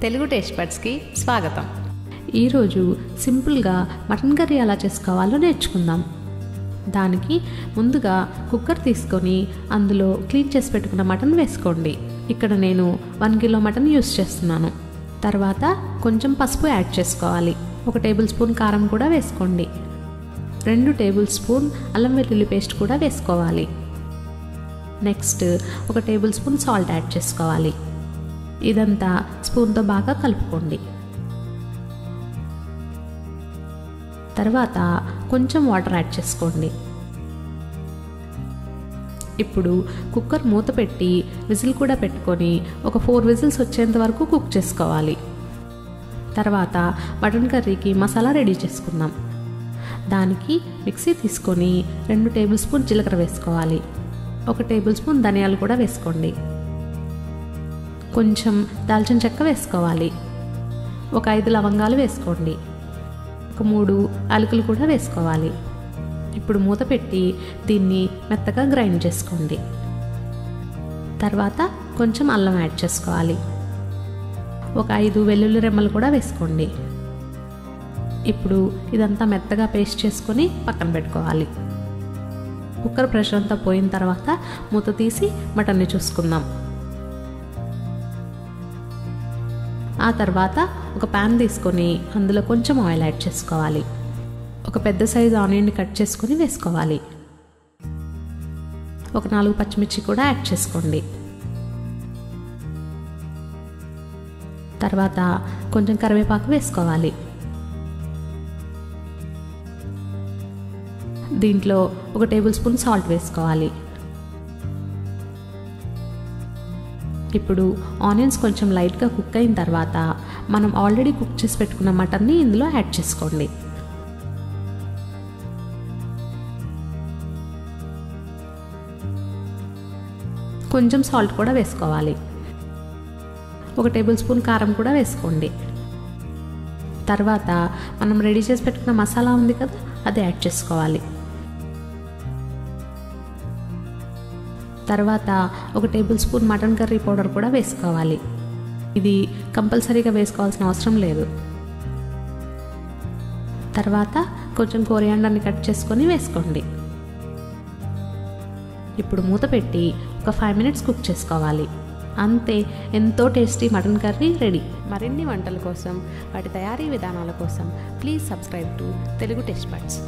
Telugu taste బడ్స్కి స్వాగతం. ఈరోజు సింపుల్గా మటన్ కర్రీ ఎలా చేసుకోవాలో నేర్చుకుందాం. దానికి ముందుగా కుక్కర్ తీసుకొని అందులో క్లీన్ చేసి పెట్టుకున్న మటన్ వేసుకోండి. ఇక్కడ నేను 1 కిలో మటన్ యూస్ చేస్తున్నాను. తర్వాత కొంచెం పసుపు యాడ్ చేసుకోవాలి. 1 టేబుల్ స్పూన్ కారం కూడా వేసుకోండి. 2 టేబుల్ స్పూన్ అల్లం వెల్లుల్లి పేస్ట్ కూడా వేసుకోవాలి. Next 1 table spoon salt add చేసుకోవాలి. ఇదంతా స్పూన్తో బాగా కలుపుకోండి. తర్వాత కొంచెం వాటర్ యాడ్ చేసుకోండి. ఇప్పుడు కుక్కర్ మూత పెట్టి విజిల్ కూడా పెట్టుకొని ఒక 4 విజిల్స్ వచ్చేంత వరకు కుక్ చేసుకోవాలి. తర్వాత మటన్ కర్రీకి మసాలా రెడీ చేసుకుందాం. దానికి మిక్సీ తీసుకొని 2 టేబుల్ స్పూన్ జీలకర్ర వేసుకోవాలి. 1 టేబుల్ స్పూన్ ధనియాలు కూడా వేసుకోండి. కొంచెం దాల్చిన చెక్క వేసుకోవాలి. 5 లవంగాలు వేసుకోండి. 3 యాలకులు కూడా వేసుకోవాలి. ఇప్పుడు మూత పెట్టి దీన్ని మెత్తగా గ్రైండ్ చేసుకోండి. తర్వాత కొంచెం అల్లం యాడ్ చేసుకోవాలి. 5 వెల్లుల్లి రెమ్మలు కూడా వేసుకోండి. ఇప్పుడు ఇదంతా మెత్తగా పేస్ట్ చేసుకొని పక్కన పెట్టుకోవాలి. కుక్కర్ ప్రెషర్ అంతా పోయిన తర్వాత మూత తీసి మటన్ని చూసుకుందాం. ఆ తర్వాత ఒక ప్యాన్ తీసుకొని అందులో కొంచెం ఆయిల్ యాడ్ చేసుకోవాలి. ఒక పెద్ద సైజు ఆనియన్ని కట్ చేసుకొని వేసుకోవాలి. 4 పచ్చిమిర్చి కూడా యాడ్ చేసుకోండి. తర్వాత కొంచెం కరివేపాకు వేసుకోవాలి. దీంట్లో 1 టేబుల్ స్పూన్ సాల్ట్ వేసుకోవాలి. ఇప్పుడు ఆనియన్స్ కొంచెం లైట్గా కుక్ అయిన తర్వాత మనం ఆల్రెడీ కుక్ చేసి పెట్టుకున్న మటన్ని ఇందులో యాడ్ చేసుకోండి. కొంచెం సాల్ట్ కూడా వేసుకోవాలి. 1 టేబుల్ స్పూన్ కారం కూడా వేసుకోండి. తర్వాత మనం రెడీ చేసి పెట్టుకున్న మసాలా ఉంది కదా, అది యాడ్ చేసుకోవాలి. తర్వాత 1 table spoon mutton curry powder కూడా వేసుకోవాలి. ఇది కంపల్సరీగా వేసుకోవాల్సిన అవసరం లేదు. తర్వాత కొంచెం కొరియాండర్ని కట్ చేసుకొని వేసుకోండి. ఇప్పుడు మూత పెట్టి ఒక 5 మినిట్స్ కుక్ చేసుకోవాలి. అంతే, ఎంతో టేస్టీ మటన్ కర్రీ రెడీ. మరిన్ని వంటల కోసం, వాటి తయారీ విధానాల కోసం please subscribe to Telugu taste buds.